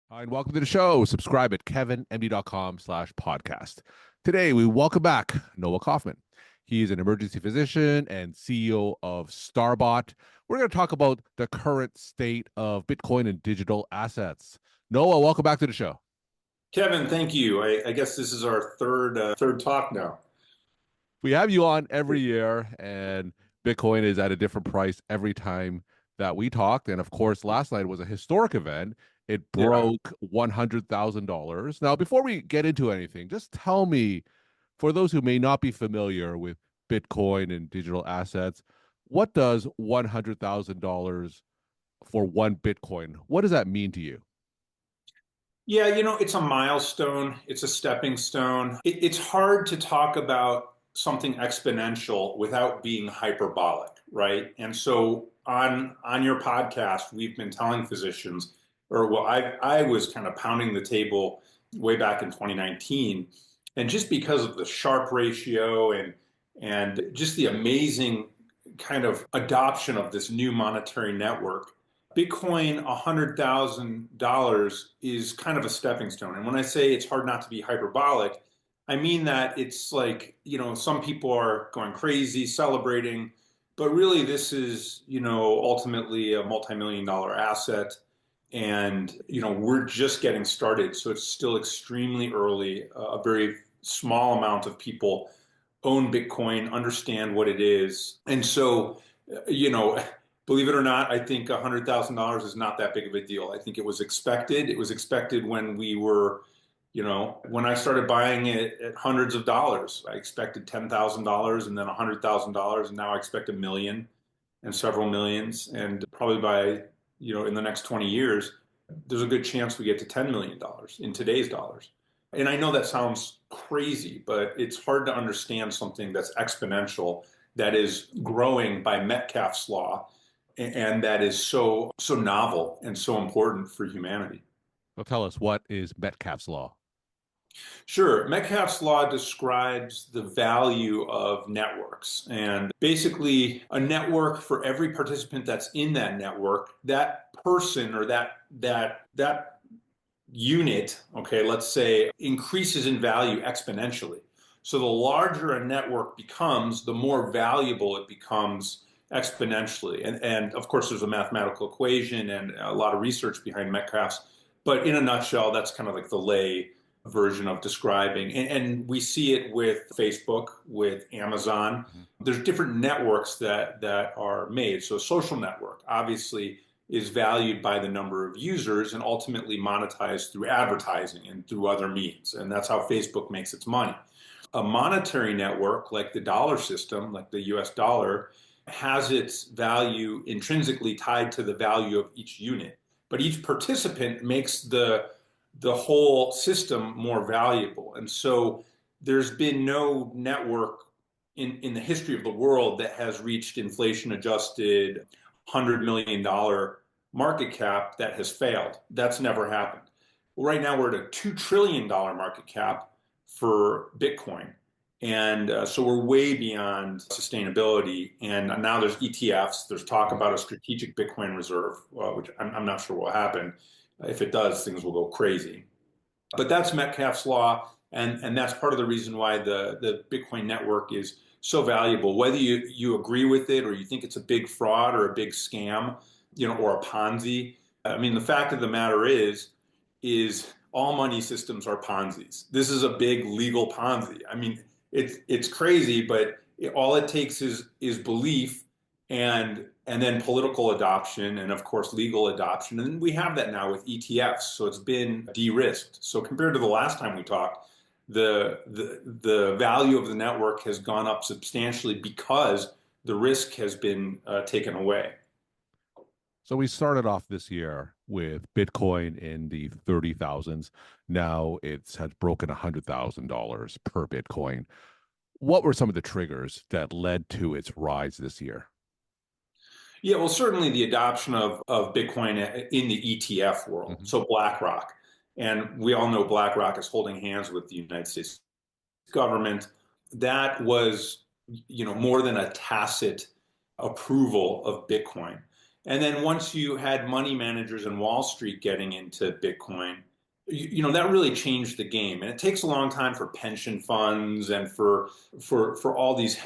Hi, and welcome to the show. Subscribe at kevinmd.com/podcast. Today, we welcome back Noah Kaufman. He's an emergency physician and CEO of Starbot. We're going to talk about the current state of Bitcoin and digital assets. Noah, welcome back to the show. Kevin, thank you. I guess this is our third talk now. We have you on every year, and Bitcoin is at a different price every time that we talked. And of course, last night was a historic event. It Yeah. broke $100,000. Now, before we get into anything, just tell me, for those who may not be familiar with Bitcoin and digital assets, what does $100,000 for one Bitcoin? What does that mean to you? Yeah, it's a milestone. It's a stepping stone. It's hard to talk about something exponential without being hyperbolic, right? And so on your podcast, we've been telling physicians, or well, I was kind of pounding the table way back in 2019, and just because of the Sharpe ratio and just the amazing kind of adoption of this new monetary network. Bitcoin, $100,000 is kind of a stepping stone. And when I say it's hard not to be hyperbolic, I mean that it's like, some people are going crazy, celebrating, but really this is, ultimately a multi-million dollar asset. And, we're just getting started. So it's still extremely early. A very small amount of people own Bitcoin, understand what it is. And so, you know, believe it or not, I think $100,000 is not that big of a deal. I think it was expected. It was expected when we were, when I started buying it at hundreds of dollars. I expected $10,000 and then $100,000, and now I expect a million and several millions. And probably by, in the next 20 years, there's a good chance we get to $10 million in today's dollars. And I know that sounds crazy, but it's hard to understand something that's exponential, that is growing by Metcalfe's law, and that is so novel and so important for humanity. So tell us, what is Metcalfe's law? Sure. Metcalfe's law describes the value of networks. And basically, a network, for every participant that's in that network, that person or that unit, okay, let's say, increases in value exponentially. So the larger a network becomes, the more valuable it becomes exponentially. And of course, there's a mathematical equation and a lot of research behind Metcalfe's. But in a nutshell, that's kind of like the lay version of describing. And we see it with Facebook, with Amazon. Mhm. There's different networks that are made. So a social network, obviously, is valued by the number of users and ultimately monetized through advertising and through other means. And that's how Facebook makes its money. A monetary network like the dollar system, like the US dollar, has its value intrinsically tied to the value of each unit. But each participant makes the whole system more valuable. And so there's been no network in the history of the world that has reached inflation adjusted $100 million market cap that has failed. That's never happened. Well, right now we're at a $2 trillion market cap for Bitcoin. And so we're way beyond sustainability. And now there's ETFs. There's talk about a strategic Bitcoin reserve, which I'm not sure will happen. If it does, things will go crazy. But that's Metcalfe's law, and that's part of the reason why the Bitcoin network is so valuable. Whether you agree with it or you think it's a big fraud or a big scam, or a Ponzi. I mean, the fact of the matter is all money systems are Ponzi's. This is a big legal Ponzi. I mean, it's crazy, but all it takes is belief and then political adoption and of course legal adoption. And we have that now with ETFs. So it's been de-risked. So compared to the last time we talked, the value of the network has gone up substantially because the risk has been taken away. So we started off this year with Bitcoin in the 30,000s. Now it's has broken $100,000 per Bitcoin. What were some of the triggers that led to its rise this year? Yeah, well, certainly the adoption of Bitcoin in the ETF world. Mhm. So BlackRock, and we all know BlackRock is holding hands with the United States government. That was, more than a tacit approval of Bitcoin. And then once you had money managers in Wall Street getting into Bitcoin, that really changed the game. And it takes a long time for pension funds and for all these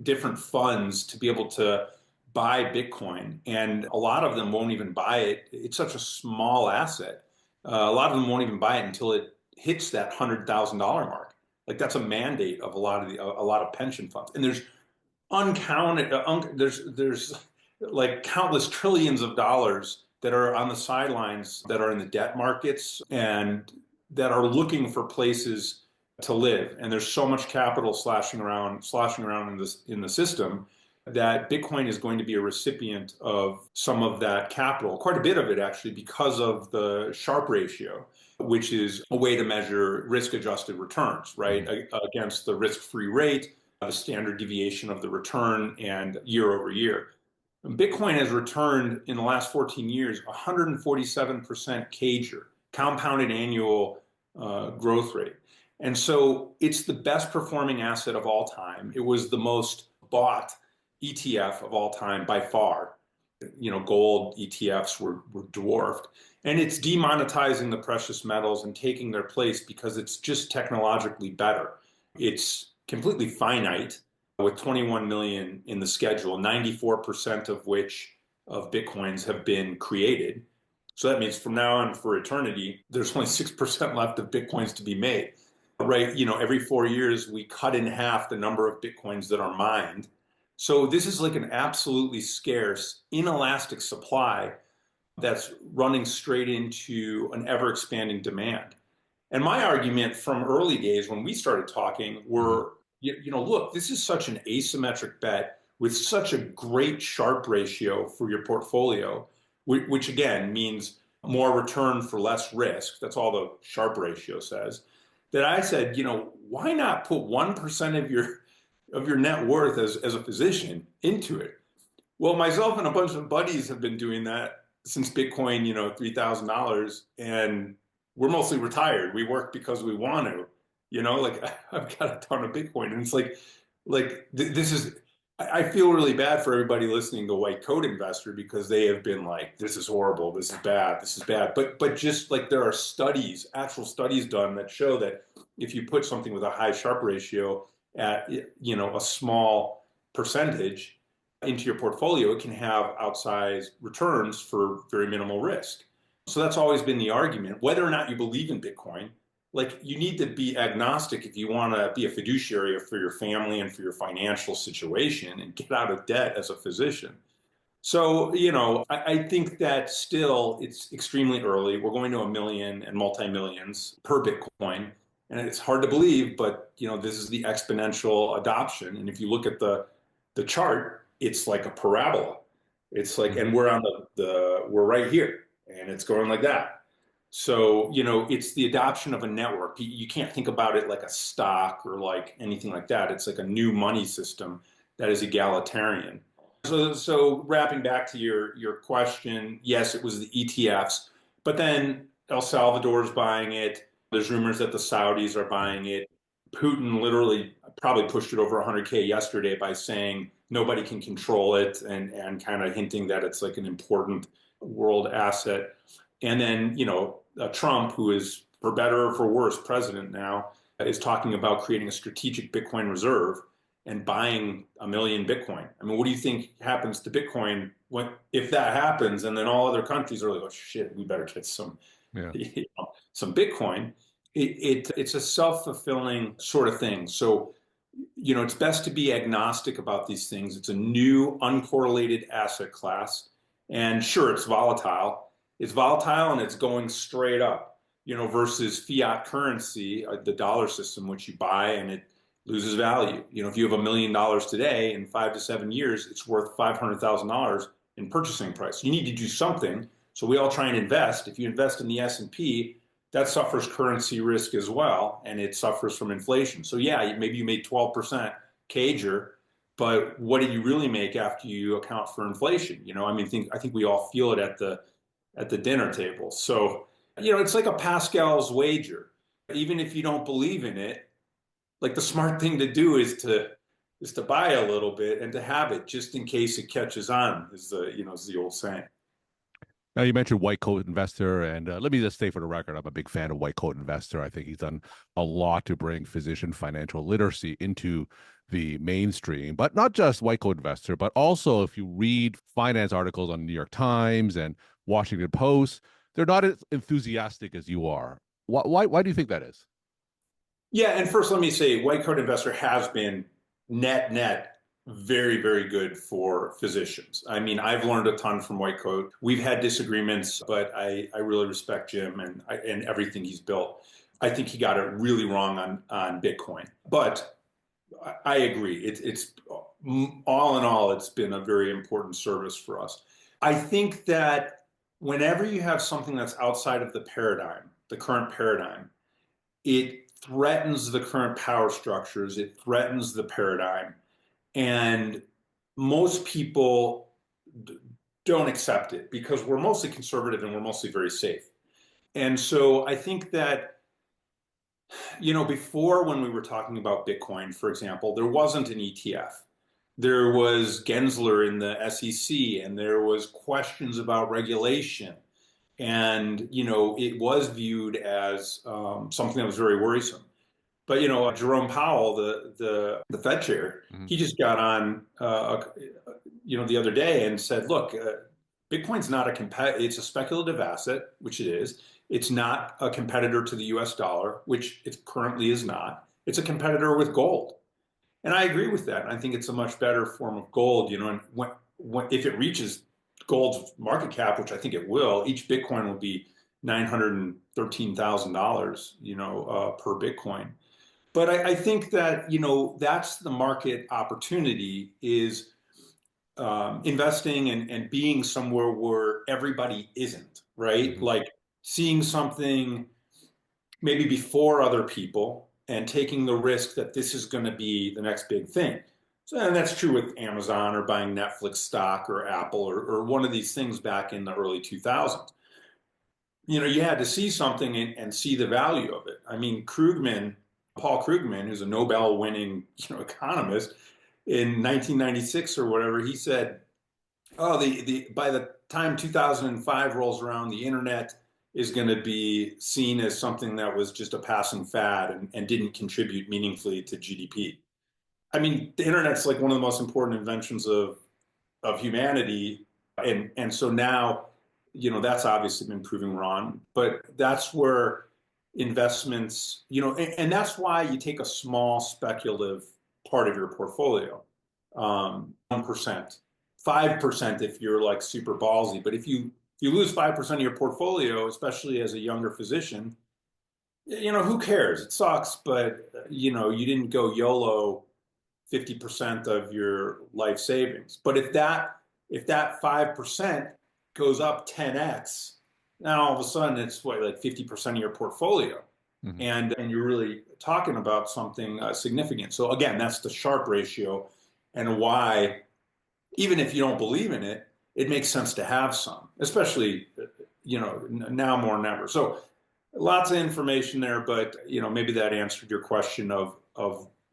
different funds to be able to buy Bitcoin. And a lot of them won't even buy it. It's such a small asset. A lot of them won't even buy it until it hits that $100,000 mark. Like that's a mandate of a lot of pension funds. And there's uncounted, there's like countless trillions of dollars that are on the sidelines that are in the debt markets and that are looking for places to live. And there's so much capital sloshing around in the system that Bitcoin is going to be a recipient of some of that capital, quite a bit of it actually, because of the Sharpe ratio, which is a way to measure risk-adjusted returns, right, against the risk-free rate, the standard deviation of the return, and year over year. Bitcoin has returned in the last 14 years 147% CAGR, compounded annual growth rate. And so it's the best performing asset of all time. It was the most bought ETF of all time by far. Gold ETFs were dwarfed. And it's demonetizing the precious metals and taking their place because it's just technologically better. It's completely finite with 21 million in the schedule, 94% of which of Bitcoins have been created. So that means from now on for eternity, there's only 6% left of Bitcoins to be made, right? Every 4 years, we cut in half the number of Bitcoins that are mined. So this is like an absolutely scarce, inelastic supply that's running straight into an ever expanding demand. And my argument from early days when we started talking were, look, this is such an asymmetric bet with such a great Sharpe ratio for your portfolio, which again means more return for less risk. That's all the Sharpe ratio says. That I said, why not put 1% of your net worth as a physician into it? Well, myself and a bunch of buddies have been doing that since Bitcoin, $3,000, and we're mostly retired. We work because we want to, like I've got a ton of Bitcoin, and it's this is. I feel really bad for everybody listening to White Coat Investor because they have been like, this is horrible, this is bad, this is bad. But just like there are actual studies done that show that if you put something with a high Sharpe ratio at a small percentage into your portfolio, it can have outsized returns for very minimal risk. So that's always been the argument. Whether or not you believe in Bitcoin, like you need to be agnostic if you want to be a fiduciary for your family and for your financial situation and get out of debt as a physician. So, I think that still it's extremely early. We're going to a million and multi-millions per Bitcoin. And it's hard to believe, but this is the exponential adoption. And if you look at the chart, it's like a parabola. It's like, and we're on we're right here, and it's going like that. So, it's the adoption of a network. You can't think about it like a stock or like anything like that. It's like a new money system that is egalitarian. So wrapping back to your question, yes, it was the ETFs, but then El Salvador's buying it. There's rumors that the Saudis are buying it. Putin literally probably pushed it over 100K yesterday by saying nobody can control it and kind of hinting that it's like an important world asset. And then, Trump, who is for better or for worse president now, is talking about creating a strategic Bitcoin reserve and buying 1 million Bitcoin. I mean, what do you think happens to Bitcoin if that happens? And then all other countries are like, oh shit, we better get some Bitcoin. It's a self-fulfilling sort of thing. So, it's best to be agnostic about these things. It's a new uncorrelated asset class. And sure, it's volatile. It's volatile and it's going straight up, versus fiat currency, the dollar system, which you buy and it loses value. If you have $1 million today, in 5 to 7 years, it's worth $500,000 in purchasing price. You need to do something. So we all try and invest. If you invest in the S&P, that suffers currency risk as well, and it suffers from inflation. So yeah, maybe you made 12% CAGR, but what did you really make after you account for inflation? I think we all feel it at the dinner table. So, it's like a Pascal's wager. Even if you don't believe in it, like the smart thing to do is to is to buy a little bit and to have it just in case it catches on, is the old saying. Now you mentioned White Coat Investor, and let me just say for the record, I'm a big fan of White Coat Investor. I think he's done a lot to bring physician financial literacy into the mainstream, but not just White Coat Investor, but also if you read finance articles on New York Times and Washington Post, they're not as enthusiastic as you are. Why do you think that is? Yeah, and first let me say, White Coat Investor has been net very, very good for physicians. I mean, I've learned a ton from White Coat. We've had disagreements, but I really respect Jim and everything he's built. I think he got it really wrong on Bitcoin, but I agree. It's all in all, it's been a very important service for us. I think that whenever you have something that's outside of the paradigm, the current paradigm, it threatens the current power structures, it threatens the paradigm, and most people don't accept it because we're mostly conservative and we're mostly very safe. And so I think that, before when we were talking about Bitcoin, for example, there wasn't an ETF. There was Gensler in the SEC, and there was questions about regulation. And, it was viewed as something that was very worrisome. But Jerome Powell, the Fed chair, Mhm. he just got on, the other day and said, "Look, Bitcoin's not it's a speculative asset, which it is. It's not a competitor to the U.S. dollar, which it currently is not. It's a competitor with gold." And I agree with that. I think it's a much better form of gold. And if it reaches gold's market cap, which I think it will, each Bitcoin will be $913,000, per Bitcoin. But I think that, that's the market opportunity is investing and being somewhere where everybody isn't, right? Mhm. Like seeing something maybe before other people and taking the risk that this is going to be the next big thing. So, and that's true with Amazon or buying Netflix stock or Apple or one of these things back in the early 2000s. You had to see something and see the value of it. I mean, Paul Krugman, who's a Nobel winning, economist in 1996 or whatever, he said, "Oh, the by the time 2005 rolls around, the internet is going to be seen as something that was just a passing fad and didn't contribute meaningfully to GDP." I mean, the internet's like one of the most important inventions of humanity, and so now, that's obviously been proven wrong. But that's where investments, and that's why you take a small speculative part of your portfolio, 1%, 5% if you're like super ballsy. But if you lose 5% of your portfolio, especially as a younger physician, who cares? It sucks, but you didn't go YOLO 50% of your life savings. But if that 5% goes up 10x, now all of a sudden it's what, like 50% of your portfolio. Mhm. And you're really talking about something significant. So again, that's the Sharpe ratio and why, even if you don't believe in it, it makes sense to have some, especially, now more than ever. So lots of information there, but maybe that answered your question of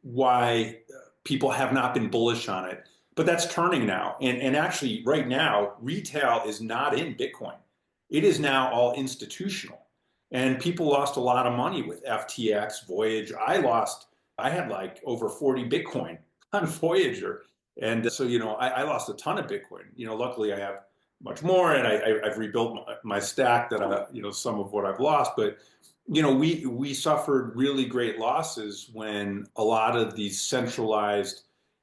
why people have not been bullish on it. But that's turning now. And actually, right now, retail is not in Bitcoin. It is now all institutional. And people lost a lot of money with FTX, Voyage. I had like over 40 Bitcoin on Voyager. And so, I lost a ton of Bitcoin. Luckily I have much more and I've rebuilt my stack that, some of what I've lost. But, we suffered really great losses when a lot of these centralized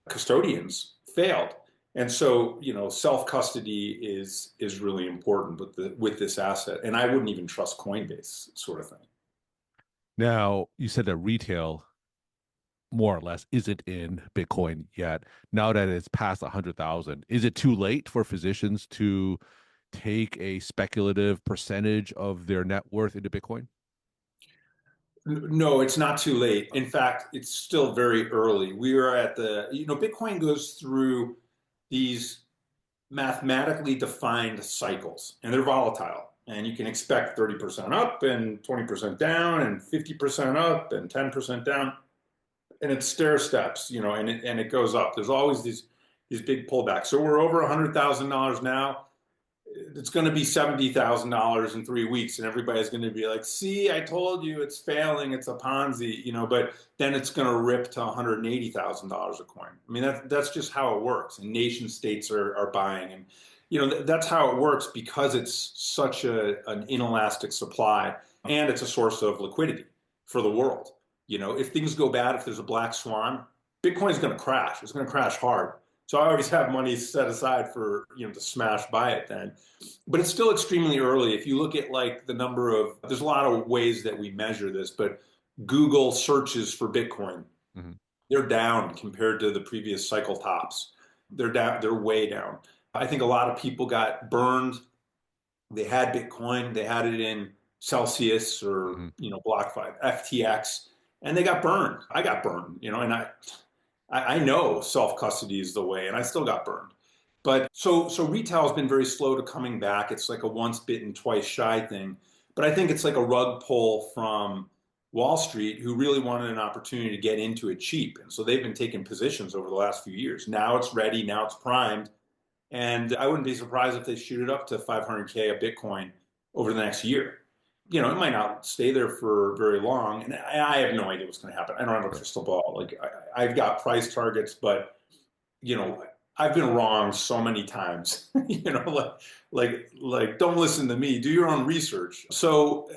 custodians failed. And so, self-custody is really important with this asset. And I wouldn't even trust Coinbase sort of thing. Now, you said that retail more or less isn't in Bitcoin yet. Now that it's past 100,000, is it too late for physicians to take a speculative percentage of their net worth into Bitcoin? No, it's not too late. In fact, it's still very early. We are at Bitcoin goes through these mathematically defined cycles, and they're volatile. And you can expect 30% up and 20% down and 50% up and 10% down. and it's stair steps, and it goes up. There's always these big pullbacks. So we're over $100,000 now. It's going to be $70,000 in 3 weeks, and everybody's going to be like, "See, I told you, it's failing. It's a Ponzi," But then it's going to rip to $180,000 a coin. I mean, that's just how it works. And nation states are buying, and that's how it works because it's such an inelastic supply, and it's a source of liquidity for the world. If things go bad, if there's a black swan, Bitcoin's going to crash. It's going to crash hard. So I always have money set aside for, to smash buy it then. But it's still extremely early. If you look at like the number of, there's a lot of ways that we measure this, but Google searches for Bitcoin, mm-hmm. they're down compared to the previous cycle tops. They're down, they're way down. I think a lot of people got burned. They had Bitcoin, they had it in Celsius or, mm-hmm. BlockFi, FTX, and they got burned. I got burned, and I know self-custody is the way, and I still got burned. But so retail has been very slow to coming back. It's like a once bitten, twice shy thing. But I think it's like a rug pull from Wall Street, who really wanted an opportunity to get into it cheap. And so they've been taking positions over the last few years. Now it's ready. Now it's primed. And I wouldn't be surprised if they shoot it up to 500K a Bitcoin over the next year. It might not stay there for very long. And I have no idea what's going to happen. I don't have a crystal ball. Like I've got price targets, but, I've been wrong so many times, like don't listen to me, do your own research. So,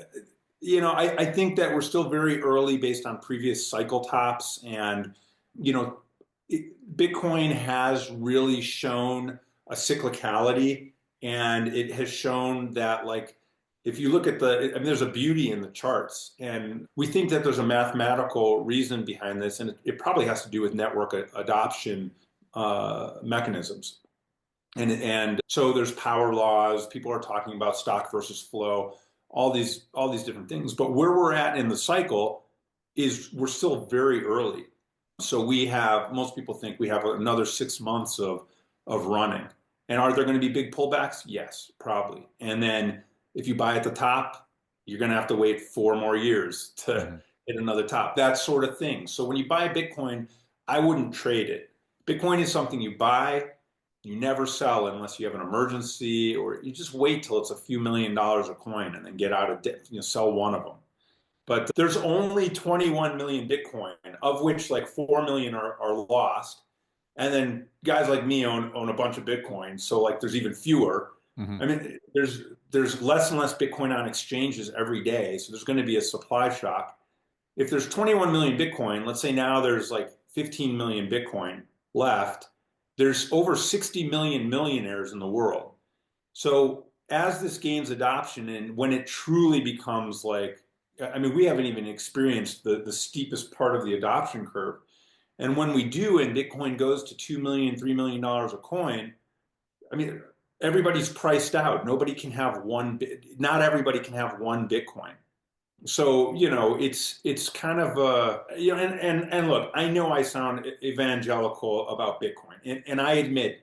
I think that we're still very early based on previous cycle tops. And, Bitcoin has really shown a cyclicality, and it has shown that if you look at there's a beauty in the charts, and we think that there's a mathematical reason behind this, and it probably has to do with network adoption mechanisms. And so there's power laws. People are talking about stock versus flow, all these different things. But where we're at in the cycle is we're still very early. So most people think we have another 6 months of running. And are there going to be big pullbacks? Yes, probably. And then if you buy at the top, you're going to have to wait 4 more years to hit another top, that sort of thing. So when you buy Bitcoin, I wouldn't trade it. Bitcoin is something you buy, you never sell unless you have an emergency, or you just wait till it's a few $1 million a coin and then get out of debt, sell one of them. But there's only 21 million Bitcoin, of which like 4 million are lost. And then guys like me own a bunch of Bitcoin. So like there's even fewer. Mm-hmm. I mean, there's less and less Bitcoin on exchanges every day. So there's going to be a supply shock. If there's 21 million Bitcoin, let's say now there's like 15 million Bitcoin left, there's over 60 million millionaires in the world. So as this gains adoption, and when it truly becomes we haven't even experienced the steepest part of the adoption curve. And when we do, and Bitcoin goes to $2 million, $3 million a coin, everybody's priced out. Nobody can have not everybody can have one Bitcoin. So, it's kind of and look, I know I sound evangelical about Bitcoin, and I admit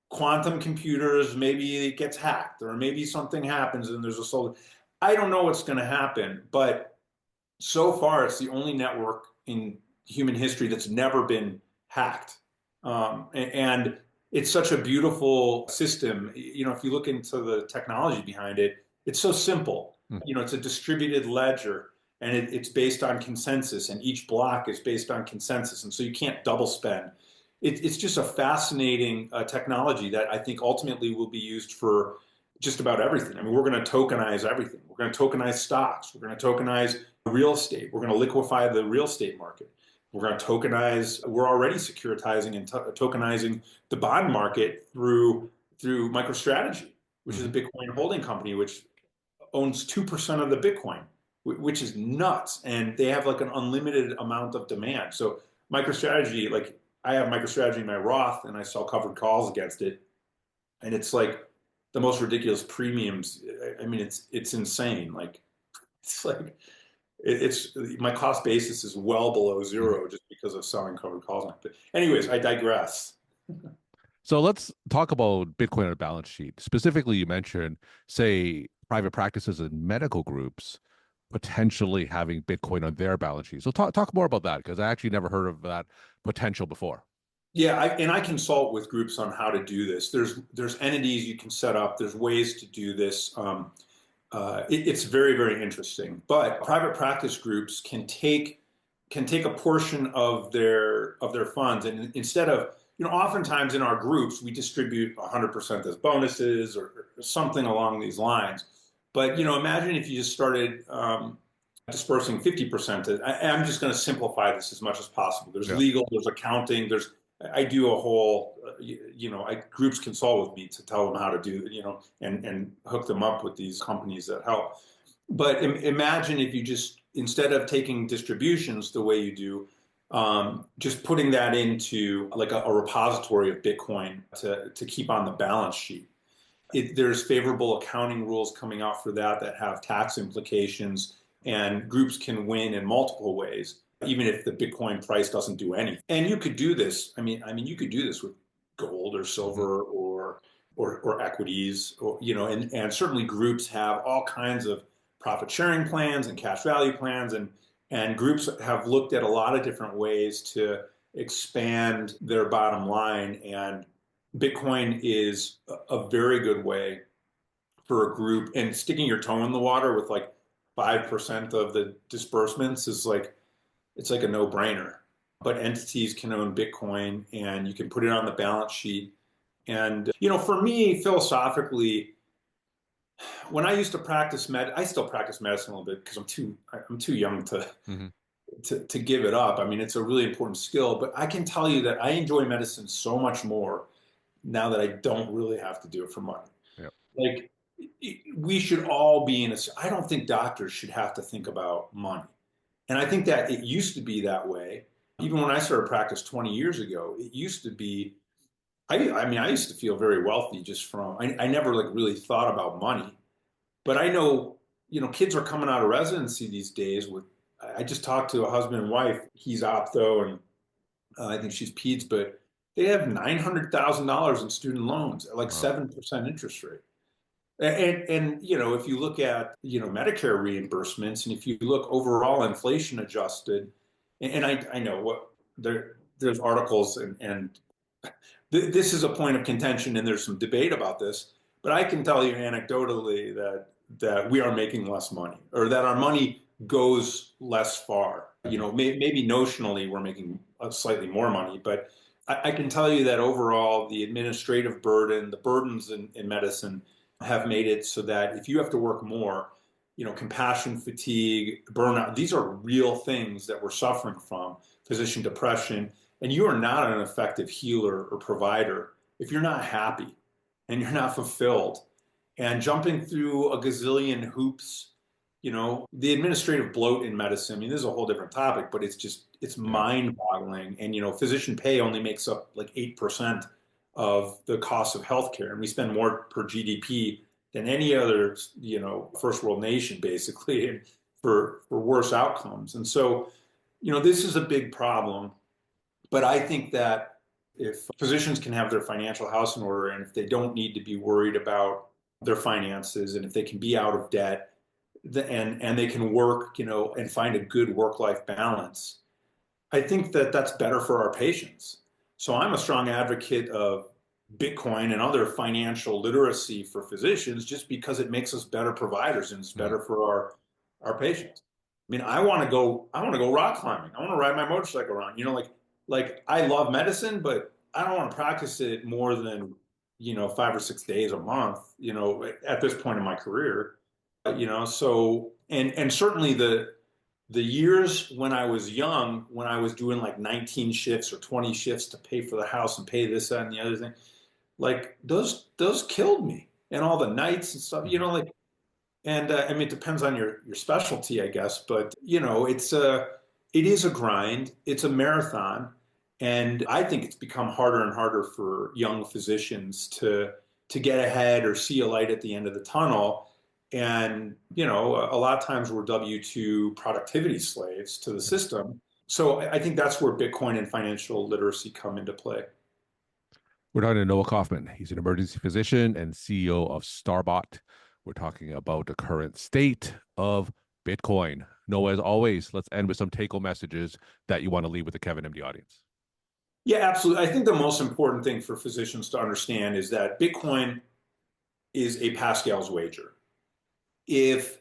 quantum computers, maybe it gets hacked, or maybe something happens and there's a solar. I don't know what's going to happen, but so far it's the only network in human history that's never been hacked. And it's such a beautiful system. If you look into the technology behind it, it's so simple. It's a distributed ledger, and it's based on consensus, and each block is based on consensus. And so you can't double spend. It's just a fascinating technology that I think ultimately will be used for just about everything. We're going to tokenize everything. We're going to tokenize stocks. We're going to tokenize real estate. We're going to liquefy the real estate market. We're going to tokenize. We're already securitizing and tokenizing the bond market through MicroStrategy, which is a Bitcoin holding company, which owns 2% of the Bitcoin, which is nuts. And they have like an unlimited amount of demand. So MicroStrategy, I have MicroStrategy in my Roth, and I sell covered calls against it. And it's like the most ridiculous premiums. It's insane. My cost basis is well below zero just because of selling covered calls. But anyways, I digress. So let's talk about Bitcoin on a balance sheet. Specifically, you mentioned, say, private practices and medical groups. potentially having Bitcoin on their balance sheet. So talk more about that, because I actually never heard of that potential before. Yeah, and I consult with groups on how to do this. There's entities you can set up. There's ways to do this. It's very, very interesting. But private practice groups can take a portion of their funds, and instead of, oftentimes in our groups we distribute 100% as bonuses or something along these lines. But imagine if you just started dispersing 50%. I'm just going to simplify this as much as possible. There's Yeah. legal, there's accounting, I do a whole, groups consult with me to tell them how to do, and hook them up with these companies that help. But imagine if you just, instead of taking distributions the way you do, just putting that into like a repository of Bitcoin to keep on the balance sheet. There's favorable accounting rules coming out for that have tax implications, and groups can win in multiple ways, even if the Bitcoin price doesn't do anything. And you could do this. I mean, you could do this with gold or Mhm. silver or equities, or and certainly groups have all kinds of profit sharing plans and cash value plans, and groups have looked at a lot of different ways to expand their bottom line, and Bitcoin is a very good way for a group, and sticking your toe in the water with like 5% of the disbursements is like, it's like a no-brainer. But entities can own Bitcoin and you can put it on the balance sheet. And for me, philosophically, when I used to I still practice medicine a little bit because I'm too young Mhm. to give it up. I mean, it's a really important skill, but I can tell you that I enjoy medicine so much more now that I don't really have to do it for money. Yeah. Like, we should all be in a, I don't think doctors should have to think about money. And I think that it used to be that way. Even when I started practice 20 years ago, it used to be, I mean, I used to feel very wealthy just from, I never like really thought about money. But I know, kids are coming out of residency these days with, I just talked to a husband and wife. He's opto and I think she's peds, but they have $900,000 in student loans at like Wow. 7% interest rate. And if you look at Medicare reimbursements, and if you look overall inflation adjusted, and I know what there's articles, and this is a point of contention, and there's some debate about this, but I can tell you anecdotally that we are making less money, or that our money goes less far. Mhm. Maybe notionally we're making slightly more money, but I can tell you that overall the administrative burden, the burdens in medicine have made it so that if you have to work more, compassion fatigue, burnout, these are real things that we're suffering from, physician depression, and you are not an effective healer or provider if you're not happy and you're not fulfilled. And jumping through a gazillion hoops, the administrative bloat in medicine, I mean, this is a whole different topic, but it's Yeah. mind boggling. And, physician pay only makes up like 8% of the cost of healthcare. And we spend more per GDP than any other, first world nation, basically, and for worse outcomes. And so, this is a big problem. But I think that if physicians can have their financial house in order, and if they don't need to be worried about their finances, and if they can be out of debt, and they can work, and find a good work-life balance, I think that that's better for our patients. So I'm a strong advocate of Bitcoin and other financial literacy for physicians, just because it makes us better providers and it's Mhm. better for our patients. I mean, I want to go rock climbing. I want to ride my motorcycle around. Like I love medicine, but I don't want to practice it more than, 5 or 6 days a month, at this point in my career. So, and certainly the years when I was young, when I was doing like 19 shifts or 20 shifts to pay for the house and pay this, that, and the other thing, like those killed me, and all the nights and stuff, Mhm. like, and I mean, it depends on your specialty, I guess, but it is a grind. It's a marathon, and I think it's become harder and harder for young physicians to get ahead or see a light at the end of the tunnel. And a lot of times we're W-2 productivity slaves to the Yeah. system. So I think that's where Bitcoin and financial literacy come into play. We're talking to Noah Kaufman. He's an emergency physician and CEO of Starbot. We're talking about the current state of Bitcoin. Noah, as always, let's end with some take-home messages that you want to leave with the Kevin MD audience. Yeah, absolutely. I think the most important thing for physicians to understand is that Bitcoin is a Pascal's wager. If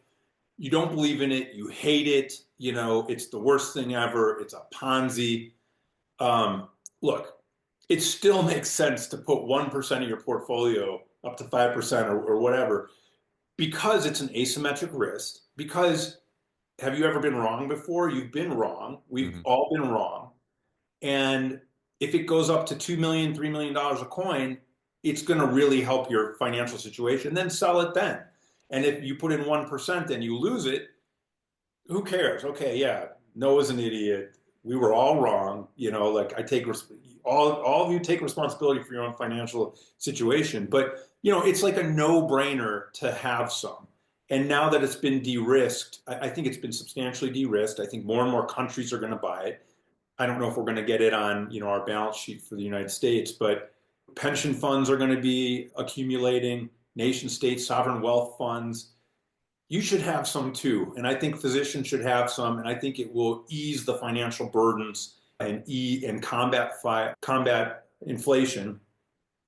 you don't believe in it, you hate it, it's the worst thing ever, it's a Ponzi. Um, Look, it still makes sense to put 1% of your portfolio up to 5% or whatever because it's an asymmetric risk. Because have you ever been wrong before? You've been wrong. We've Mm-hmm. all been wrong. And if it goes up to $2 million, $3 million a coin, it's going to really help your financial situation. Then sell it then. And if you put in 1% and you lose it, who cares? Okay, yeah, Noah's an idiot. We were all wrong. Like I take all of you take responsibility for your own financial situation. But it's like a no-brainer to have some. And now that it's been de-risked, I think it's been substantially de-risked. I think more and more countries are going to buy it. I don't know if we're going to get it on, our balance sheet for the United States, but pension funds are going to be accumulating, nation states, sovereign wealth funds. You should have some too. And I think physicians should have some. And I think it will ease the financial burdens and combat inflation.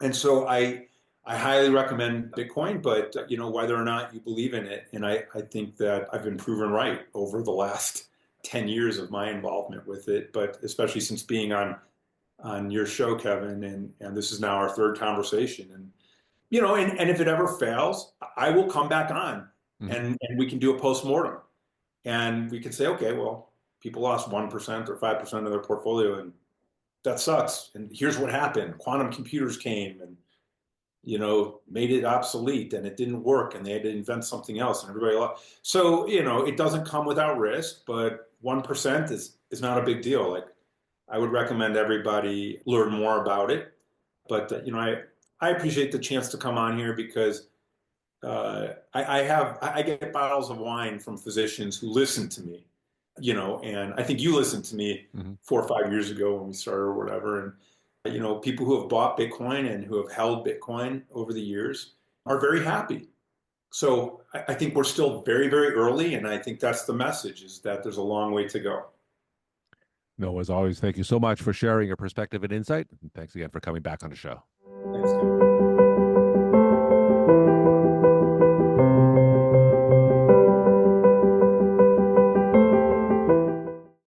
And so I highly recommend Bitcoin, but whether or not you believe in it, and I think that I've been proven right over the last 10 years of my involvement with it, but especially since being on your show, Kevin, and this is now our third conversation. And if it ever fails, I will come back on Mm-hmm. and we can do a postmortem. And we can say, okay, well, people lost 1% or 5% of their portfolio, and that sucks. And here's what happened. Quantum computers came and made it obsolete and it didn't work and they had to invent something else and everybody lost. So, it doesn't come without risk, but 1% is not a big deal. Like I would recommend everybody learn more about it. But, I appreciate the chance to come on here because I get bottles of wine from physicians who listen to me, and I think you listened to me Mm-hmm. 4 or 5 years ago when we started or whatever. And, people who have bought Bitcoin and who have held Bitcoin over the years are very happy. So I think we're still very, very early. And I think that's the message is that there's a long way to go. Noah, as always, thank you so much for sharing your perspective and insight. And thanks again for coming back on the show. Thanks, Kevin.